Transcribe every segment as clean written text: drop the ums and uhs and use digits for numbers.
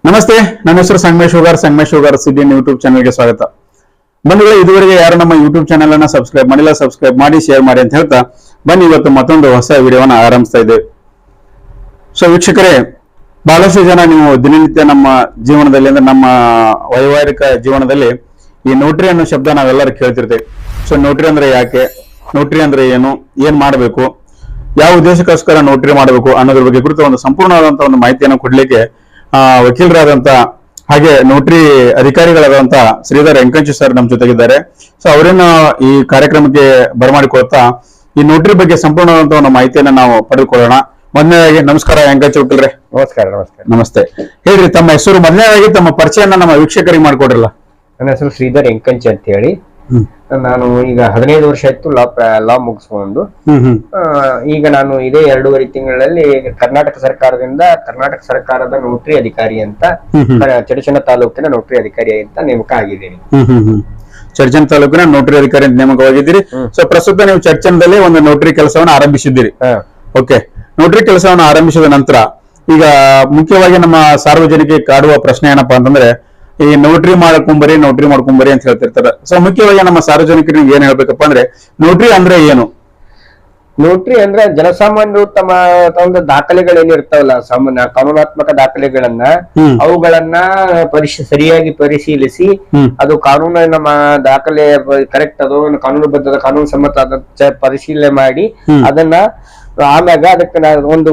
ನಮಸ್ತೆ, ನನ್ನ ಹೆಸರು ಸಂಗಮೇಶ್ ಹುಗಾರ್ ಸಿಡಿಎನ್ ಯೂಟ್ಯೂಬ್ ಚಾನಲ್ಗೆ ಸ್ವಾಗತ. ಬಂಧುಗಳೇ, ಇದುವರೆಗೆ ಯಾರು ನಮ್ಮ ಯೂಟ್ಯೂಬ್ ಚಾನಲ್ ಅನ್ನ ಸಬ್ಸ್ಕ್ರೈಬ್ ಮಾಡಿಲ್ಲ, ಸಬ್ಸ್ಕ್ರೈಬ್ ಮಾಡಿ, ಶೇರ್ ಮಾಡಿ ಅಂತ ಹೇಳ್ತಾ ಬನ್ನಿ ಇವತ್ತು ಮತ್ತೊಂದು ಹೊಸ ವಿಡಿಯೋನ ಆರಂಭಿಸ್ತಾ ಇದ್ದೇವೆ. ಸೊ ವೀಕ್ಷಕರೇ, ಬಹಳಷ್ಟು ಜನ ನೀವು ದಿನನಿತ್ಯ ನಮ್ಮ ಜೀವನದಲ್ಲಿ ಅಂದ್ರೆ ನಮ್ಮ ವೈವಾಹಿಕ ಜೀವನದಲ್ಲಿ ಈ ನೋಟ್ರಿ ಅನ್ನೋ ಶಬ್ದ ನಾವೆಲ್ಲರೂ ಕೇಳ್ತಿರ್ತೇವೆ. ಸೊ ನೋಟ್ರಿ ಅಂದ್ರೆ ಯಾಕೆ, ನೋಟ್ರಿ ಅಂದ್ರೆ ಏನು, ಏನ್ ಮಾಡಬೇಕು, ಯಾವ ಉದ್ದೇಶಕ್ಕೋಸ್ಕರ ನೋಟ್ರಿ ಮಾಡಬೇಕು ಅನ್ನೋದ್ರ ಬಗ್ಗೆ ಕುರಿತು ಒಂದು ಸಂಪೂರ್ಣವಾದಂತಹ ಒಂದು ಮಾಹಿತಿಯನ್ನು ಕೊಡ್ಲಿಕ್ಕೆ ವಕೀಲರಾದಂತ ಹಾಗೆ ನೋಟ್ರಿ ಅಧಿಕಾರಿಗಳಾದಂತ ಶ್ರೀಧರ್ ಎಂಕಂಚಿ ಸರ್ ನಮ್ಮ ಜೊತೆಗಿದ್ದಾರೆ. ಸೊ ಅವರನ್ನ ಈ ಕಾರ್ಯಕ್ರಮಕ್ಕೆ ಬರಮಾಡಿಕೊಳ್ತಾ ಈ ನೋಟ್ರಿ ಬಗ್ಗೆ ಸಂಪೂರ್ಣವಾದಂತಹ ಒಂದು ಮಾಹಿತಿಯನ್ನ ನಾವು ಪಡೆದುಕೊಳ್ಳೋಣ. ಮೊದಲನೇದಾಗಿ ನಮಸ್ಕಾರ ಎಂಕಂಚಿ ವಕೀಲರೇ. ನಮಸ್ಕಾರ. ನಮಸ್ಕಾರ. ನಮಸ್ತೆ. ಹೇಳ್ರಿ, ತಮ್ಮ ಹೆಸರು ಮೊದಲನೇದಾಗಿ ತಮ್ಮ ಪರಿಚಯನ ನಮ್ಮ ವೀಕ್ಷಕರಿಗೆ ಮಾಡ್ಕೊಡ್ರಲ್ಲ. ನನ್ನ ಹೆಸರು ಶ್ರೀಧರ್ ಎಂಕಂಚಿ ಅಂತ ಹೇಳಿ. ನಾನು ಈಗ 15 ವರ್ಷ ಆಯ್ತು ಲಾ ಮುಗಿಸ್ಕೊಂಡು. ಈಗ ನಾನು ಇದೇ 2.5 ತಿಂಗಳಲ್ಲಿ ಕರ್ನಾಟಕ ಸರ್ಕಾರದ ನೋಟ್ರಿ ಅಧಿಕಾರಿ ಅಂತ ಚಡಚಣ ತಾಲೂಕಿನ ನೋಟ್ರಿ ಅಧಿಕಾರಿ ಅಂತ ನೇಮಕ ಆಗಿದ್ದೀನಿ. ಚರ್ಚನ್ ತಾಲೂಕಿನ ನೋಟ್ರಿ ಅಧಿಕಾರಿ ಅಂತ ನೇಮಕವಾಗಿದ್ದೀರಿ. ಸೊ ಪ್ರಸ್ತುತ ನೀವು ಚರ್ಚನದಲ್ಲಿ ಒಂದು ನೋಟ್ರಿ ಕೆಲಸವನ್ನು ಆರಂಭಿಸಿದ್ದೀರಿ. ಓಕೆ, ನೋಟ್ರಿ ಕೆಲಸವನ್ನು ಆರಂಭಿಸಿದ ನಂತರ ಈಗ ಮುಖ್ಯವಾಗಿ ನಮ್ಮ ಸಾರ್ವಜನಿಕ ಕಾಡುವ ಪ್ರಶ್ನೆ ಏನಪ್ಪಾ ಅಂತಂದ್ರೆ, ಈ ನೋಟ್ರಿ ಮಾಡ್ಕೊಂಬರಿ ಅಂತ ಹೇಳ್ತಿರ್ತಾರೆ. ಸೊ ಮುಖ್ಯವಾಗಿ ನಮ್ಮ ಸಾರ್ವಜನಿಕರಿಗೆ ಏನ್ ಹೇಳ್ಬೇಕಪ್ಪ ಅಂದ್ರೆ, ನೋಟ್ರಿ ಅಂದ್ರೆ ಏನು? ನೋಟ್ರಿ ಅಂದ್ರೆ ಜನಸಾಮಾನ್ಯರು ತಮ್ಮ ಒಂದು ದಾಖಲೆಗಳೇನಿರ್ತಾವಲ್ಲ, ಸಾಮಾನ್ಯ ಕಾನೂನಾತ್ಮಕ ದಾಖಲೆಗಳನ್ನ ಅವುಗಳನ್ನ ಸರಿಯಾಗಿ ಪರಿಶೀಲಿಸಿ ಅದು ಕಾನೂನಿನ ದಾಖಲೆ ಕರೆಕ್ಟ್ ಅದು ಕಾನೂನುಬದ್ಧದ ಕಾನೂನು ಸಮ್ಮತ ಪರಿಶೀಲನೆ ಮಾಡಿ ಅದನ್ನ ಆಮ್ಯಾಗ ಅದಕ್ಕೆ ಒಂದು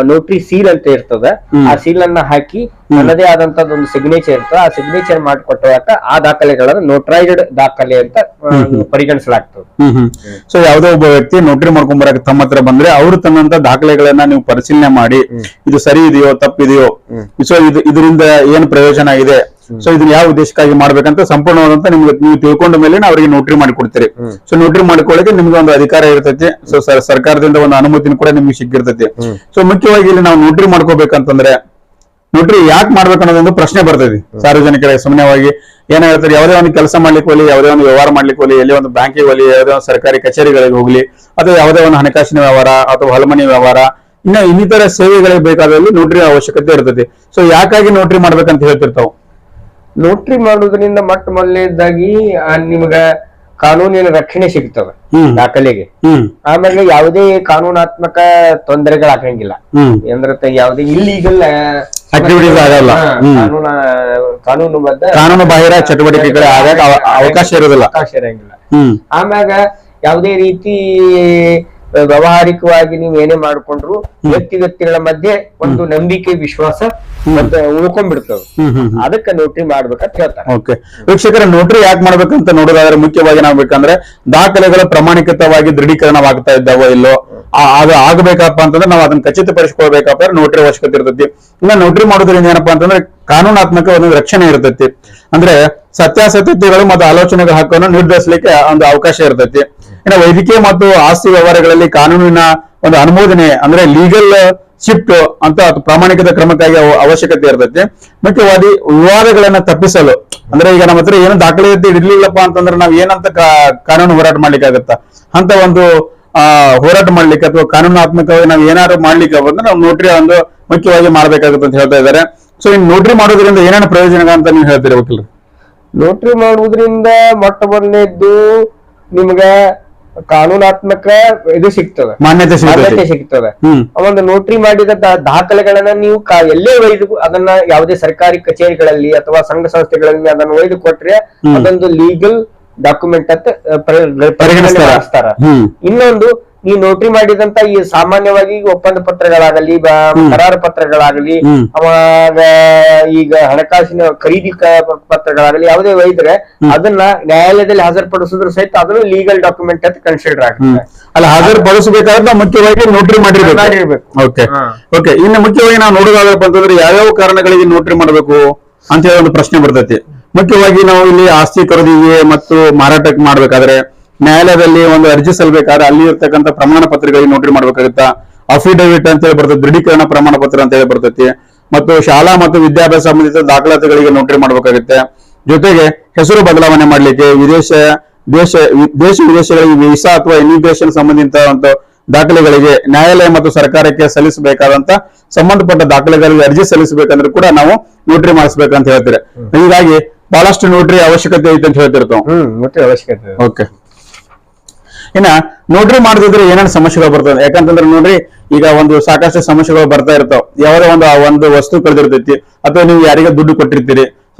ನೋಟ್ರಿ ಸೀಲ್ ಅಂತ ಇರ್ತದ. ಆ ಸೀಲ್ ಅನ್ನ ಹಾಕಿ ನನ್ನದೇ ಆದಂತದ್ದು ಒಂದು ಸಿಗ್ನೇಚರ್ ಇರ್ತದೆ. ಆ ಸಿಗ್ನೇಚರ್ ಮಾಡಿಕೊಟ್ಟಾಗ ಆ ದಾಖಲೆಗಳನ್ನ ನೋಟ್ರೈಸ್ಡ್ ದಾಖಲೆ ಅಂತ ಪರಿಗಣಿಸಲಾಗ್ತದೆ. ಸೊ ಯಾವುದೋ ಒಬ್ಬ ವ್ಯಕ್ತಿ ನೋಟ್ರಿ ಮಾಡ್ಕೊಂಬರಕ್ಕೆ ತಮ್ಮ ಹತ್ರ ಬಂದ್ರೆ ಅವರು ತನ್ನಂತ ದಾಖಲೆಗಳನ್ನ ನೀವು ಪರಿಶೀಲನೆ ಮಾಡಿ ಇದು ಸರಿ ಇದೆಯೋ ತಪ್ಪಿದೆಯೋ, ಸೊ ಇದರಿಂದ ಏನು ಪ್ರಯೋಜನ ಇದೆ, ಸೊ ಇದನ್ನ ಯಾವ ಉದ್ದೇಶಕ್ಕಾಗಿ ಮಾಡ್ಬೇಕಂತ ಸಂಪೂರ್ಣವಾದಂತ ನಿಮ್ಗೆ ನೀವು ತಿಳ್ಕೊಂಡ ಮೇಲೆ ಅವರಿಗೆ ನೋಟ್ರಿ ಮಾಡಿ ಕೊಡ್ತೀರಿ. ಸೊ ನೋಟ್ರಿ ಮಾಡ್ಕೊಳ್ಳಿಕ್ಕೆ ನಿಮ್ಗೆ ಒಂದು ಅಧಿಕಾರ ಇರ್ತೈತಿ. ಸೊ ಸರ್ಕಾರದಿಂದ ಒಂದು ಅನುಮತಿನೂ ಕೂಡ ನಿಮ್ಗೆ ಸಿಕ್ಕಿರ್ತೈತಿ. ಸೊ ಮುಖ್ಯವಾಗಿ ಇಲ್ಲಿ ನಾವು ನೋಟ್ರಿ ಮಾಡ್ಕೋಬೇಕಂತಂದ್ರೆ ನೋಟ್ರಿ ಯಾಕೆ ಮಾಡ್ಬೇಕನ್ನೋದೊಂದು ಪ್ರಶ್ನೆ ಬರ್ತೈತಿ ಸಾರ್ವಜನಿಕರಿಗೆ. ಸಾಮಾನ್ಯವಾಗಿ ಏನ ಹೇಳ್ತಾರೆ, ಯಾವುದೇ ಒಂದು ಕೆಲಸ ಮಾಡ್ಲಿಕ್ಕೆ ಹೋಗ್ಲಿ, ಯಾವುದೇ ಒಂದು ವ್ಯವಹಾರ ಮಾಡ್ಲಿಕ್ಕೆ ಹೋಗ್ಲಿ, ಎಲ್ಲಿ ಒಂದು ಬ್ಯಾಂಕಿಗೆ ಹೋಗ್ಲಿ, ಯಾವುದೇ ಒಂದು ಸರ್ಕಾರಿ ಕಚೇರಿಗಳಿಗೆ ಹೋಗ್ಲಿ, ಅಥವಾ ಯಾವುದೇ ಒಂದು ಹಣಕಾಸಿನ ವ್ಯವಹಾರ ಅಥವಾ ಹೊಲಮನಿ ವ್ಯವಹಾರ, ಇನ್ನಿತರ ಸೇವೆಗಳಿಗೆ ಬೇಕಾದಲ್ಲಿ ನೋಟ್ರಿ ಅವಶ್ಯಕತೆ ಇರ್ತೈತಿ. ಸೊ ಯಾಕಾಗಿ ನೋಟ್ರಿ ಮಾಡ್ಬೇಕಂತ ಹೇಳ್ತಿರ್ತಾವ. ನೋಟ್ರಿ ಮಾಡೋದ್ರಿಂದ ಮೊದಲನೇದಾಗಿ ನಿಮ್ಗ ಕಾನೂನಿನ ರಕ್ಷಣೆ ಸಿಗ್ತವೆ ದಾಖಲೆಗೆ. ಆಮೇಲೆ ಯಾವುದೇ ಕಾನೂನಾತ್ಮಕ ತೊಂದರೆಗಳಾಗಂಗಿಲ್ಲ. ಅಂದ್ರೆ ಯಾವುದೇ ಇಲ್ಲೀಗಲ್ ಕಾನೂನು ಬಾಹಿರ ಚಟುವಟಿಕೆಗಳ ಅವಕಾಶ ಇರೋದಿಲ್ಲ. ಆಮ್ಯಾಗ ಯಾವುದೇ ರೀತಿ ವ್ಯವಹಾರಿಕವಾಗಿ ನೀವು ಏನೇ ಮಾಡ್ಕೊಂಡ್ರು ವ್ಯಕ್ತಿಗಳ ಮಧ್ಯೆ ಒಂದು ನಂಬಿಕೆ ವಿಶ್ವಾಸ ಮತ್ತೆ ಉಳ್ಕೊಂಡ್ಬಿಡ್ತವೆ. ಅದಕ್ಕೆ ನೋಟ್ರಿ ಮಾಡ್ಬೇಕಂತ ಹೇಳ್ತಾರೆ. ಓಕೆ ವೀಕ್ಷಕರ, ನೋಟ್ರಿ ಯಾಕೆ ಮಾಡ್ಬೇಕಂತ ನೋಡೋದಾದ್ರೆ ಮುಖ್ಯವಾಗಿ ನಾವು ಬೇಕಂದ್ರೆ ದಾಖಲೆಗಳ ಪ್ರಾಮಾಣಿಕತವಾಗಿ ದೃಢೀಕರಣವಾಗ್ತಾ ಇದ್ದಾವೋ ಇಲ್ಲೋ ಅದು ಆಗ್ಬೇಕಪ್ಪ ಅಂತಂದ್ರೆ ನಾವು ಅದನ್ನ ಖಚಿತಪಡಿಸ್ಕೊಳ್ಬೇಕಪ್ಪ ಅಂದ್ರೆ ನೋಟ್ರಿ ಅವಶ್ಯಕತೆ ಇರ್ತೈತಿ. ಇನ್ನ ನೋಟ್ರಿ ಮಾಡೋದ್ರಿಂದ ಏನಪ್ಪಾ ಅಂತಂದ್ರೆ ಕಾನೂನಾತ್ಮಕ ಒಂದು ರಕ್ಷಣೆ ಇರ್ತೈತಿ. ಅಂದ್ರೆ ಸತ್ಯಾಸತ್ಯತೆಗಳು ಮತ್ತು ಆಲೋಚನೆಗಳ ಹಕ್ಕನ್ನು ನಿರ್ಧರಿಸಲಿಕ್ಕೆ ಒಂದು ಅವಕಾಶ ಇರ್ತೈತಿ. ಇನ್ನು ವೈದ್ಯಕೀಯ ಮತ್ತು ಆಸ್ತಿ ವ್ಯವಹಾರಗಳಲ್ಲಿ ಕಾನೂನಿನ ಒಂದು ಅನುಮೋದನೆ ಅಂದ್ರೆ ಲೀಗಲ್ ಶಿಫ್ಟ್ ಅಂತ ಪ್ರಾಮಾಣಿಕತೆ ಕ್ರಮಕ್ಕಾಗಿ ಅವಶ್ಯಕತೆ ಇರ್ತೈತಿ. ಮುಖ್ಯವಾಗಿ ವಿವಾದಗಳನ್ನ ತಪ್ಪಿಸಲು ಅಂದ್ರೆ ಈಗ ನಮ್ಮ ಹತ್ರ ಏನು ದಾಖಲೆ ಇರ್ಲಿಲ್ಲಪ್ಪ ಅಂತಂದ್ರೆ ನಾವ್ ಏನಂತ ಕಾನೂನು ಹೋರಾಟ ಮಾಡ್ಲಿಕ್ಕೆ ಆಗತ್ತ ಅಂತ ಒಂದು ಹೋರಾಟ ಮಾಡ್ಲಿಕ್ಕೆ ಅಥವಾ ಕಾನೂನಾತ್ಮಕವಾಗಿ ನಾವ್ ಏನಾದ್ರು ಮಾಡ್ಲಿಕ್ಕೆ ಬಂದ್ರೆ ನಾವು ನೋಟ್ರಿ ಒಂದು ಮುಖ್ಯವಾಗಿ ಮಾಡ್ಬೇಕಾಗುತ್ತೆ ಅಂತ ಹೇಳ್ತಾ ಇದ್ದಾರೆ. ಸೊ ಇನ್ ನೋಟ್ರಿ ಮಾಡೋದ್ರಿಂದ ಏನೇನು ಪ್ರಯೋಜನ ಅಂತ ನೀವು ಹೇಳ್ತೀರಿ ವಕೀಲರು? ನೋಟ್ರಿ ಮಾಡುವುದರಿಂದ ಮೊಟ್ಟಮೊದಲನೇದ್ದು ನಿಮ್ಗ ಕಾನೂನಾತ್ಮಕ ಇದು ಸಿಗ್ತದೆ, ಮಾನ್ಯತೆ ಸಿಗ್ತದೆ. ಒಂದು ನೋಟ್ರಿ ಮಾಡಿದ ದಾಖಲೆಗಳನ್ನ ನೀವು ಎಲ್ಲೇ ಒಯ್ದು ಅದನ್ನ ಯಾವುದೇ ಸರ್ಕಾರಿ ಕಚೇರಿಗಳಲ್ಲಿ ಅಥವಾ ಸಂಘ ಸಂಸ್ಥೆಗಳಲ್ಲಿ ಅದನ್ನ ಒಯ್ದು ಕೊಟ್ರೆ ಅದೊಂದು ಲೀಗಲ್ ಡಾಕ್ಯುಮೆಂಟ್ ಅಂತ ಪರಿಗಣಿಸ್ತಾರ. ಇನ್ನೊಂದು, ನೀವು ನೋಟ್ರಿ ಮಾಡಿದಂತ ಈ ಸಾಮಾನ್ಯವಾಗಿ ಒಪ್ಪಂದ ಪತ್ರಗಳಾಗಲಿ ಕರಾರು ಪತ್ರಗಳಾಗಲಿ ಅವಾಗ ಈಗ ಹಣಕಾಸಿನ ಖರೀದಿ ಪತ್ರಗಳಾಗಲಿ ಯಾವುದೇ ಒಯ್ದ್ರೆ ಅದನ್ನ ನ್ಯಾಯಾಲಯದಲ್ಲಿ ಹಾಜರುಪಡಿಸಿದ್ರು ಸಹಿತ ಅದನ್ನು ಲೀಗಲ್ ಡಾಕ್ಯುಮೆಂಟ್ ಅಂತ ಕನ್ಸಿಡರ್ ಆಗುತ್ತೆ. ಅಲ್ಲ, ಹಾಜರುಪಡಿಸಬೇಕಾದ್ರೆ ಮುಖ್ಯವಾಗಿ ನೋಟ್ರಿ ಮಾಡಿರ್ಬೇಕು. ಓಕೆ ಇನ್ನು ಮುಖ್ಯವಾಗಿ ನಾವು ನೋಡೋದಾದ್ರಪ್ಪ ಅಂತಂದ್ರೆ ಯಾವ್ಯಾವ ಕಾರಣಗಳಿಗೆ ನೋಟ್ರಿ ಮಾಡಬೇಕು ಅಂತ ಹೇಳಿ ಒಂದು ಪ್ರಶ್ನೆ ಬರ್ತೈತಿ. ಮುಖ್ಯವಾಗಿ ನಾವು ಇಲ್ಲಿ ಆಸ್ತಿ ಖರೀದಿಗೆ ಮತ್ತು ಮಾರಾಟಕ್ಕೆ ಮಾಡ್ಬೇಕಾದ್ರೆ ನ್ಯಾಯಾಲಯದಲ್ಲಿ ಒಂದು ಅರ್ಜಿ ಸಲ್ಲಬೇಕಾದ್ರೆ ಅಲ್ಲಿ ಇರ್ತಕ್ಕಂಥ ಪ್ರಮಾಣ ಪತ್ರಗಳಿಗೆ ನೋಟ್ರಿ ಮಾಡ್ಬೇಕಾಗುತ್ತಾ. ಅಫಿಡವಿಟ್ ಅಂತ ಹೇಳಿ ಬರ್ತದೆ, ದೃಢೀಕರಣ ಪ್ರಮಾಣ ಪತ್ರ ಅಂತ ಹೇಳಿ ಬರ್ತೈತಿ. ಮತ್ತು ಶಾಲಾ ಮತ್ತು ವಿದ್ಯಾಭ್ಯಾಸ ಸಂಬಂಧಿತ ದಾಖಲಾತಿಗಳಿಗೆ ನೋಟ್ರಿ ಮಾಡ್ಬೇಕಾಗುತ್ತೆ. ಜೊತೆಗೆ ಹೆಸರು ಬದಲಾವಣೆ ಮಾಡ್ಲಿಕ್ಕೆ, ದೇಶ ವಿದೇಶಗಳಿಗೆ ವೀಸಾ ಅಥವಾ ಇಮಿಗ್ರೇಷನ್ ಸಂಬಂಧಿತ ದಾಖಲೆಗಳಿಗೆ ನ್ಯಾಯಾಲಯ ಮತ್ತು ಸರ್ಕಾರಕ್ಕೆ ಸಲ್ಲಿಸಬೇಕಾದಂತ ಸಂಬಂಧಪಟ್ಟ ದಾಖಲೆಗಳಿಗೆ ಅರ್ಜಿ ಸಲ್ಲಿಸಬೇಕಂದ್ರೆ ಕೂಡ ನಾವು ನೋಟ್ರಿ ಮಾಡಿಸ್ಬೇಕಂತ ಹೇಳ್ತೀರಿ. ಹೀಗಾಗಿ ಬಹಳಷ್ಟು ನೋಟ್ರಿ ಅವಶ್ಯಕತೆ ಐತೆ ಅಂತ ಹೇಳ್ತಿರ್ತಾವ. ನೋಟ್ರಿ ಅವಶ್ಯಕತೆ. ಓಕೆ, ಇನ್ನ ನೋಟ್ರಿ ಮಾಡದಿದ್ರೆ ಏನೇನು ಸಮಸ್ಯೆಗಳು ಬರ್ತದೆ? ಯಾಕಂತಂದ್ರೆ ನೋಡ್ರಿ, ಈಗ ಒಂದು ಸಾಕಷ್ಟು ಸಮಸ್ಯೆಗಳು ಬರ್ತಾ ಇರ್ತಾವ. ಯಾವುದೇ ಒಂದು ವಸ್ತು ಕಳೆದಿರ್ತೈತಿ, ಅಥವಾ ನೀವು ಯಾರಿಗೆ ದುಡ್ಡು ಕೊಟ್ಟಿರ್ತೀರಿ,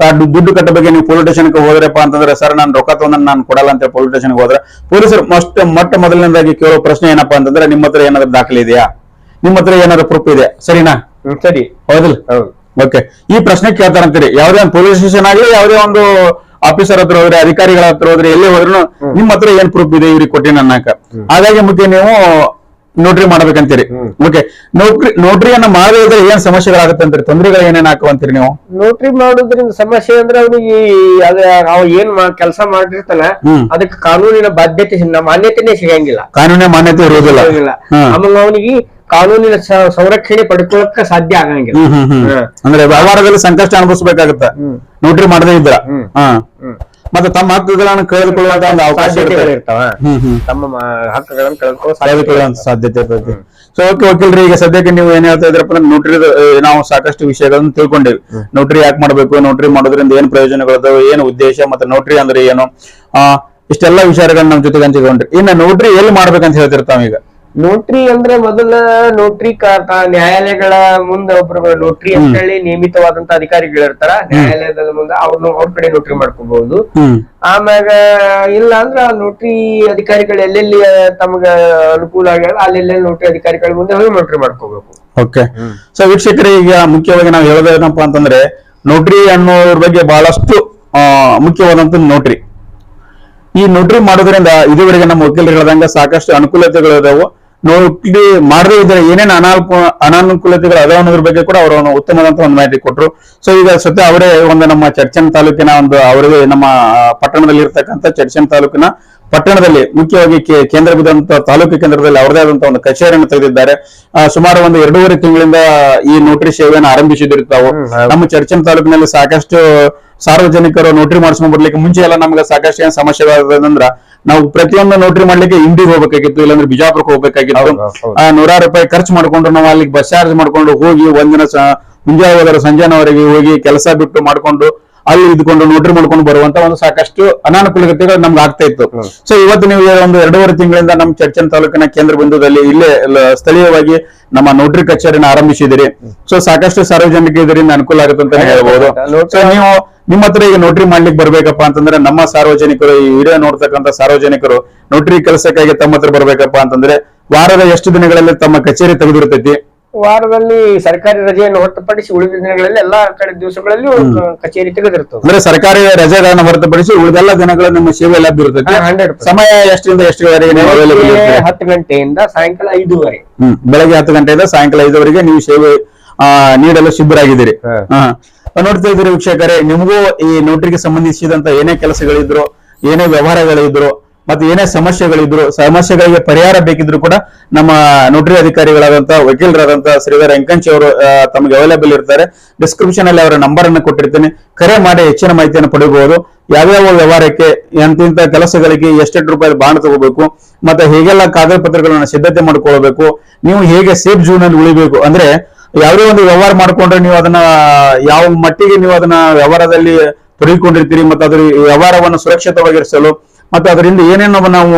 ದುಡ್ಡು ಕಟ್ಟ ಬಗ್ಗೆ ನೀವು ಪೊಲೀಸ್ ಸ್ಟೇಷನ್ಗೆ ಹೋದ್ರಪ್ಪ ಅಂತಂದ್ರೆ, ಸರ್ ನಾನು ರೊಕ್ಕ ತಗೊಂಡ್ ನಾನು ಕೊಡಲ್ಲ ಅಂತ ಪೊಲೀಸ್ ಸ್ಟೇಷನ್ಗೆ ಹೋದ್ರೆ ಪೊಲೀಸರು ಮೊಟ್ಟ ಮೊದಲನೇದಾಗಿ ಕೇಳೋ ಪ್ರಶ್ನೆ ಏನಪ್ಪಾ ಅಂತಂದ್ರೆ, ನಿಮ್ಮ ಹತ್ರ ಏನಾದ್ರು ದಾಖಲೆ ಇದೆಯಾ, ನಿಮ್ಮ ಹತ್ರ ಏನಾದ್ರು ಪ್ರೂಫ್ ಇದೆ, ಸರಿನಾ? ಸರಿ, ಹೌದಿಲ್ಲ? ಓಕೆ, ಈ ಪ್ರಶ್ನೆ ಕೇಳ್ತಾರಂತೀರಿ. ಯಾವುದೇ ಒಂದು ಪೊಲೀಸ್ ಸ್ಟೇಷನ್ ಆಗಲಿ, ಯಾವುದೇ ಒಂದು ಆಫೀಸರ್ ಹತ್ರ ಹೋದ್ರೆ, ಅಧಿಕಾರಿಗಳ ಹತ್ರ ಹೋದ್ರೆ, ಎಲ್ಲಿ ಹೋದ್ರು ನಿಮ್ಮ ಹತ್ರ ಏನ್ ಪ್ರೂಫ್ ಇದೆ ಇವ್ರಿಗೆ ಕೊಟ್ಟಿನ ಅನ್ನಕ. ಹಾಗಾಗಿ ಮುಖ್ಯ ನೀವು ನೋಟ್ರಿ ಮಾಡ್ಬೇಕಂತೀರಿ. ಓಕೆ, ನೋಟ್ರಿಯನ್ನ ಮಾಡದಿದ್ರೆ ಏನ್ ಸಮಸ್ಯೆಗಳಾಗುತ್ತೆ ಅಂತೀರಿ? ತೊಂದರೆಗಳು ಏನೇನ್ ಹಾಕುವಂತೀರಿ ನೀವು? ನೋಟ್ರಿ ಮಾಡೋದ್ರಿಂದ ಸಮಸ್ಯೆ ಅಂದ್ರೆ ಅವ್ನಿಗೆ ಅವ ಏನ್ ಕೆಲಸ ಮಾಡಿರ್ತಾನ ಅದಕ್ಕೆ ಕಾನೂನಿನ ಬಾಧ್ಯತೆ ಮಾನ್ಯತೆನೇ ಸಿಗಂಗಿಲ್ಲ, ಕಾನೂನಿನ ಮಾನ್ಯತೆ ಇರುವುದಿಲ್ಲ. ಆಮೇಲೆ ಅವನಿಗೆ ಕಾನೂನಿನ ಸಂರಕ್ಷಣೆ ಪಡ್ಕೊಳ್ಳಕ್ಕೆ ಸಾಧ್ಯ ಆಗಂಗಿಲ್ಲ. ಅಂದ್ರೆ ವ್ಯವಹಾರದಲ್ಲಿ ಸಂಕಷ್ಟ ಅನುಭವಿಸಬೇಕಾಗತ್ತ ನೋಟ್ರಿ ಮಾಡದೇ ಇದ್ರ. ಮತ್ತೆ ತಮ್ಮ ಹಕ್ಕುಗಳನ್ನು ಕಳೆದುಕೊಳ್ಳುವಂತ ಒಂದು ಅವಕಾಶಗಳಿರ್ತಾವ, ತಮ್ಮ ಹಕ್ಕುಗಳನ್ನು ಕಳೆದುಕೊಳ್ಳುವಂತ ಸಾಧ್ಯತೆ ಇರ್ತೈತಿ. ಸೊ ಓಕೆ ವಕೀಲ್ರಿ, ಈಗ ಸದ್ಯಕ್ಕೆ ನೀವು ಏನ್ ಹೇಳ್ತಾ ಇದ್ರಪ್ಪ ಅಂದ್ರೆ ನೋಟ್ರಿ ನಾವು ಸಾಕಷ್ಟು ವಿಷಯಗಳನ್ನು ತಿಳ್ಕೊಂಡೇವಿ. ನೋಟ್ರಿ ಯಾಕೆ ಮಾಡ್ಬೇಕು, ನೋಟ್ರಿ ಮಾಡೋದ್ರಿಂದ ಏನ್ ಪ್ರಯೋಜನಗಳು, ಏನು ಉದ್ದೇಶ, ಮತ್ತೆ ನೋಟ್ರಿ ಅಂದ್ರೆ ಏನು, ಇಷ್ಟೆಲ್ಲಾ ವಿಚಾರಗಳನ್ನ ನಮ್ ಜೊತೆಗೆ ಹಂಚಿಕೊಂಡ್ರಿ. ಇನ್ನ ನೋಟ್ರಿ ಎಲ್ಲಿ ಮಾಡ್ಬೇಕಂತ ಹೇಳ್ತಿರ್ತಾವ? ಈಗ ನೋಟ್ರಿ ಅಂದ್ರೆ ಮೊದಲ ನೋಟ್ರಿ ನ್ಯಾಯಾಲಯಗಳ ಮುಂದೆ ಒಬ್ರು ನೋಟ್ರಿ ಅಂತ ಹೇಳಿ ನೇಮಿತವಾದಂತ ಅಧಿಕಾರಿಗಳಿರ್ತಾರ ನ್ಯಾಯಾಲಯದ ಮುಂದೆ, ಅವ್ರ ಕಡೆ ನೋಟ್ರಿ ಮಾಡ್ಕೋಬಹುದು. ಆಮ್ಯಾಗ ಇಲ್ಲ ಅಂದ್ರ ನೋಟ್ರಿ ಅಧಿಕಾರಿಗಳು ಎಲ್ಲೆಲ್ಲಿ ತಮ್ಗ ಅನುಕೂಲ ಆಗ್ಯಾರ ಅಲ್ಲೆಲ್ಲ ನೋಟ್ರಿ ಅಧಿಕಾರಿಗಳ ಮುಂದೆ ಹೋಗಿ ನೋಟ್ರಿ ಮಾಡ್ಕೋಬೇಕು. ಓಕೆ, ಸೊ ವೀಕ್ಷಕರೇ, ಈಗ ಮುಖ್ಯವಾಗಿ ನಾವು ಹೇಳೋದೇನಪ್ಪಾ ಅಂತಂದ್ರೆ, ನೋಟ್ರಿ ಅನ್ನೋದ್ರ ಬಗ್ಗೆ ಬಹಳಷ್ಟು ಮುಖ್ಯವಾದಂತ ನೋಟ್ರಿ. ಈ ನೋಟ್ರಿ ಮಾಡೋದ್ರಿಂದ ಇದುವರೆಗೆ ನಮ್ಮ ವಕೀಲರು ಹೇಳ್ದಂಗ ಸಾಕಷ್ಟು ಅನುಕೂಲತೆಗಳು ಇದಾವೆ. ನೋಟ್ರಿ ಮಾಡದೇ ಇದ್ರೆ ಏನೇನು ಅನಾನುಕೂಲತೆಗಳು ಅದಾವ ಅನ್ನೋದ್ರ ಬಗ್ಗೆ ಕೂಡ ಅವರು ಉತ್ತಮವಾದಂತ ಒಂದು ಮಾಹಿತಿ ಕೊಟ್ಟರು. ಸೊ ಈಗ ಸದ್ಯ ಅವರೇ ಒಂದು ನಮ್ಮ ಚಡ್ಚನ್ ತಾಲೂಕಿನ ಅವರಿಗೆ ನಮ್ಮ ಪಟ್ಟಣದಲ್ಲಿ ಇರ್ತಕ್ಕಂಥ ಚಡ್ಚನ್ ತಾಲೂಕಿನ ಪಟ್ಟಣದಲ್ಲಿ ಮುಖ್ಯವಾಗಿ ಕೇಂದ್ರ ಬಿದ್ದಂತ ತಾಲೂಕು ಕೇಂದ್ರದಲ್ಲಿ ಅವರದೇ ಆದಂತ ಒಂದು ಕಚೇರಿಯನ್ನು ತೆಗೆದಿದ್ದಾರೆ. ಸುಮಾರು ಒಂದು 2.5 ತಿಂಗಳಿಂದ ಈ ನೋಟ್ರಿ ಸೇವೆಯನ್ನು ಆರಂಭಿಸಿದಿರ್ತಾವು. ನಮ್ಮ ಚಡ್ಚನ್ ತಾಲೂಕಿನಲ್ಲಿ ಸಾಕಷ್ಟು ಸಾರ್ವಜನಿಕರು ನೋಟ್ರಿ ಮಾಡಿಸ್ಕೊಂಡ್ ಬರ್ಲಿಕ್ಕೆ ಮುಂಚೆ ಎಲ್ಲ ನಮ್ಗೆ ಸಾಕಷ್ಟು ಏನ್ ಸಮಸ್ಯೆಗಳಂದ್ರ, ನಾವು ಪ್ರತಿಯೊಂದು ನೋಟ್ರಿ ಮಾಡ್ಲಿಕ್ಕೆ ಇಂಡಿಗೆ ಹೋಗ್ಬೇಕಾಗಿತ್ತು, ಇಲ್ಲಾಂದ್ರೆ ಬಿಜಾಪುರಕ್ಕೆ ಹೋಗ್ಬೇಕಾಗಿತ್ತು. 100 ರೂಪಾಯಿ ಖರ್ಚು ಮಾಡ್ಕೊಂಡು ನಾವು ಅಲ್ಲಿಗೆ ಬಸ್ ಚಾರ್ಜ್ ಮಾಡ್ಕೊಂಡು ಹೋಗಿ ಒಂದಿನ ಮುಂಜಾನೆ ಹೋದರೆ ಸಂಜೆನವರೆಗೆ ಹೋಗಿ ಕೆಲಸ ಬಿಟ್ಟು ಮಾಡ್ಕೊಂಡು ಅಲ್ಲಿ ಇದ್ಕೊಂಡು ನೋಟ್ರಿ ಮಾಡ್ಕೊಂಡು ಬರುವಂತ ಒಂದು ಸಾಕಷ್ಟು ಅನಾನುಕೂಲತೆಗಳು ನಮ್ಗೆ ಆಗ್ತಾ ಇತ್ತು. ಸೊ ಇವತ್ತು ನೀವು ಒಂದು 2.5 ತಿಂಗಳಿಂದ ನಮ್ಮ ಚಡ್ಚನ್ ತಾಲೂಕಿನ ಕೇಂದ್ರ ಬಿಂದುದಲ್ಲಿ ಇಲ್ಲೇ ಸ್ಥಳೀಯವಾಗಿ ನಮ್ಮ ನೋಟ್ರಿ ಕಚೇರಿನ ಆರಂಭಿಸಿದಿರಿ. ಸೊ ಸಾಕಷ್ಟು ಸಾರ್ವಜನಿಕ ಇದರಿಂದ ಅನುಕೂಲ ಆಗುತ್ತೆ ಅಂತ ಹೇಳ್ಬಹುದು. ಸೊ ನೀವು ನಿಮ್ಮ ಹತ್ರ ಈಗ ನೋಟ್ರಿ ಮಾಡ್ಲಿಕ್ಕೆ ಬರ್ಬೇಕಪ್ಪ ಅಂತಂದ್ರೆ, ನಮ್ಮ ಸಾರ್ವಜನಿಕರು, ಈ ವಿಡಿಯೋ ನೋಡ್ತಕ್ಕಂಥ ಸಾರ್ವಜನಿಕರು ನೋಟ್ರಿ ಕೆಲಸಕ್ಕಾಗಿ ತಮ್ಮ ಹತ್ರ ಬರ್ಬೇಕಪ್ಪ ಅಂತಂದ್ರೆ, ವಾರದ ಎಷ್ಟು ದಿನಗಳಲ್ಲಿ ತಮ್ಮ ಕಚೇರಿ ತೆಗೆದಿರ್ತೈತಿ? ವಾರದಲ್ಲಿ ಸರ್ಕಾರಿ ರಜೆಯನ್ನು ಹೊರತುಪಡಿಸಿ ಉಳಿದ ದಿನಗಳಲ್ಲಿ ಎಲ್ಲಾ ಕಡೆ ದಿವಸಗಳಲ್ಲಿ ಕಚೇರಿ ತೆಗೆದಿರ್ತದೆ. ಅಂದ್ರೆ ಸರ್ಕಾರಿ ರಜೆಗಳನ್ನು ಹೊರತುಪಡಿಸಿ ಉಳಿದೆಲ್ಲ ದಿನಗಳಲ್ಲಿ ನಿಮ್ಮ ಸೇವೆ ಲಭ್ಯ ಇರ್ತೈತಿ. ಸಮಯ ಎಷ್ಟರಿಂದ ಎಷ್ಟುವರೆಗೆ? 10 ಗಂಟೆಯಿಂದ ಸಾಯಂಕಾಲ 5ವರೆಗೆ. ಬೆಳಗ್ಗೆ 10 ಗಂಟೆಯಿಂದ ಸಾಯಂಕಾಲ 5ವರೆಗೆ ನೀವು ಸೇವೆ ನೀಡಲು ಸಿದ್ಧರಾಗಿದ್ದೀರಿ. ನೋಡ್ತಾ ಇದ್ದೀರಿ ವೀಕ್ಷಕರೇ, ನಿಮಗೂ ಈ ನೋಟ್ರಿಗೆ ಸಂಬಂಧಿಸಿದಂತ ಏನೇ ಕೆಲಸಗಳಿದ್ರು, ಏನೇ ವ್ಯವಹಾರಗಳಿದ್ರು, ಮತ್ತೆ ಏನೇ ಸಮಸ್ಯೆಗಳಿಗೆ ಪರಿಹಾರ ಬೇಕಿದ್ರು ಕೂಡ ನಮ್ಮ ನೋಟ್ರಿ ಅಧಿಕಾರಿಗಳಾದಂತ ವಕೀಲರಾದಂತ ಶ್ರೀಧರ್ ಎಂಕಂಚಿ ಅವರು ತಮಗೆ ಅವೈಲೇಬಲ್ ಇರ್ತಾರೆ. ಡಿಸ್ಕ್ರಿಪ್ಷನ್ ಅಲ್ಲಿ ಅವರ ನಂಬರ್ ಅನ್ನು ಕೊಟ್ಟಿರ್ತೀನಿ, ಕರೆ ಮಾಡಿ ಹೆಚ್ಚಿನ ಮಾಹಿತಿಯನ್ನು ಪಡೆಯಬಹುದು. ಯಾವ್ಯಾವ ವ್ಯವಹಾರಕ್ಕೆ, ಎಂತಿಂತ ಕೆಲಸಗಳಿಗೆ ಎಷ್ಟೆಷ್ಟು ರೂಪಾಯಿ ಬಾಂಡ್ ತಗೋಬೇಕು, ಮತ್ತೆ ಹೇಗೆಲ್ಲ ಕಾಗದ ಪತ್ರಗಳನ್ನ ಸಿದ್ಧತೆ ಮಾಡ್ಕೊಳ್ಬೇಕು, ನೀವು ಹೇಗೆ ಸೇಫ್ ಜೂನ್ ಅಲ್ಲಿ ಉಳಿಬೇಕು, ಅಂದ್ರೆ ಯಾವುದೇ ಒಂದು ವ್ಯವಹಾರ ಮಾಡ್ಕೊಂಡ್ರೆ ನೀವು ಅದನ್ನ ಯಾವ ಮಟ್ಟಿಗೆ ನೀವು ಅದನ್ನ ವ್ಯವಹಾರದಲ್ಲಿ ತೊಡಗಿಕೊಂಡಿರ್ತೀರಿ, ಮತ್ತೆ ಅದ್ರ ವ್ಯವಹಾರವನ್ನು ಸುರಕ್ಷಿತವಾಗಿರಿಸಲು ಮತ್ತೆ ಅದರಿಂದ ಏನೇನೋ ನಾವು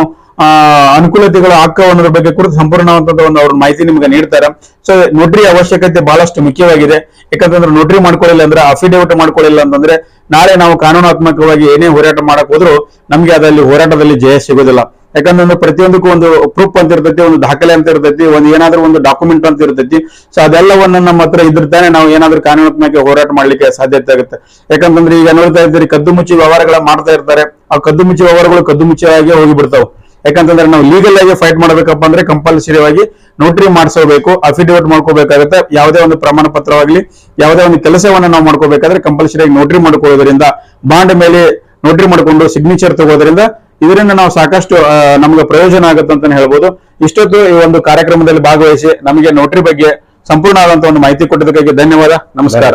ಅನುಕೂಲತೆಗಳು ಆಗ್ತಾವ ಅನ್ನೋದ್ರ ಬಗ್ಗೆ ಕುರಿತು ಸಂಪೂರ್ಣವಾದಂತ ಒಂದು ಅವ್ರ ಮಾಹಿತಿ ನಿಮ್ಗೆ ನೀಡ್ತಾರೆ. ಸೊ ನೋಟ್ರಿ ಅವಶ್ಯಕತೆ ಬಹಳಷ್ಟು ಮುಖ್ಯವಾಗಿದೆ. ಯಾಕಂತಂದ್ರೆ ನೋಟ್ರಿ ಮಾಡ್ಕೊಳ್ಳಿಲ್ಲ ಅಂದ್ರೆ, ಅಫಿಡೇವಿಟ್ ಮಾಡ್ಕೊಳ್ಳಿಲ್ಲ ಅಂತಂದ್ರೆ, ನಾಳೆ ನಾವು ಕಾನೂನಾತ್ಮಕವಾಗಿ ಏನೇ ಹೋರಾಟ ಮಾಡಕ್ ಹೋದ್ರು ನಮ್ಗೆ ಅದರಲ್ಲಿ ಹೋರಾಟದಲ್ಲಿ ಜಯ ಸಿಗೋದಿಲ್ಲ. ಯಾಕಂದ್ರೆ ಪ್ರತಿಯೊಂದಕ್ಕೂ ಒಂದು ಪ್ರೂಫ್ ಅಂತ ಇರ್ತೈತಿ, ಒಂದು ದಾಖಲೆ ಅಂತ ಇರ್ತೈತಿ, ಒಂದು ಏನಾದ್ರೂ ಒಂದು ಡಾಕ್ಯುಮೆಂಟ್ ಅಂತ ಇರ್ತೈತಿ. ಸೊ ಅದೆಲ್ಲವನ್ನ ನಮ್ಮ ಹತ್ರ ಇದ್ದಿರ್ತಾನೆ ನಾವು ಏನಾದ್ರೂ ಕಾನೂನಾತ್ಮಕ ಹೋರಾಟ ಮಾಡ್ಲಿಕ್ಕೆ ಸಾಧ್ಯತೆ ಆಗುತ್ತೆ. ಯಾಕಂತಂದ್ರೆ ಈಗ ನೋಡ್ತಾ ಇದ್ದೀರಿ, ಕದ್ದು ಮುಚ್ಚಿ ವ್ಯವಹಾರಗಳ ಮಾಡ್ತಾ ಇರ್ತಾರೆ. ಆ ಕದ್ದು ಮುಚ್ಚಿ ವ್ಯವಹಾರಗಳು ಕದ್ದು ಮುಚ್ಚಿಯಾಗಿ ಹೋಗಿಬಿಡ್ತಾವ. ಯಾಕಂತಂದ್ರೆ ನಾವು ಲೀಗಲ್ ಆಗಿ ಫೈಟ್ ಮಾಡ್ಬೇಕಪ್ಪ ಅಂದ್ರೆ ಕಂಪಲ್ಸರಿ ಆಗಿ ನೋಟ್ರಿ ಮಾಡಿಸಬೇಕು, ಅಫಿಡೇವಿಟ್ ಮಾಡ್ಕೋಬೇಕಾಗುತ್ತೆ. ಯಾವುದೇ ಒಂದು ಪ್ರಮಾಣ ಪತ್ರವಾಗ್ಲಿ, ಯಾವುದೇ ಒಂದು ಕೆಲಸವನ್ನ ನಾವು ಮಾಡ್ಕೋಬೇಕಾದ್ರೆ ಕಂಪಲ್ಸರಿ ಆಗಿ ನೋಟ್ರಿ ಮಾಡ್ಕೊಳ್ಳೋದ್ರಿಂದ, ಬಾಂಡ್ ಮೇಲೆ ನೋಟ್ರಿ ಮಾಡ್ಕೊಂಡು ಸಿಗ್ನೇಚರ್ ತಗೋದ್ರಿಂದ ಇದರಿಂದ ನಾವು ಸಾಕಷ್ಟು ನಮ್ಗೆ ಪ್ರಯೋಜನ ಆಗುತ್ತೆ ಅಂತ ಹೇಳ್ಬೋದು. ಇಷ್ಟೊತ್ತು ಈ ಒಂದು ಕಾರ್ಯಕ್ರಮದಲ್ಲಿ ಭಾಗವಹಿಸಿ ನಮಗೆ ನೋಟ್ರಿ ಬಗ್ಗೆ ಸಂಪೂರ್ಣ ಆದಂತ ಒಂದು ಮಾಹಿತಿ ಕೊಟ್ಟದಕ್ಕಾಗಿ ಧನ್ಯವಾದ. ನಮಸ್ಕಾರ.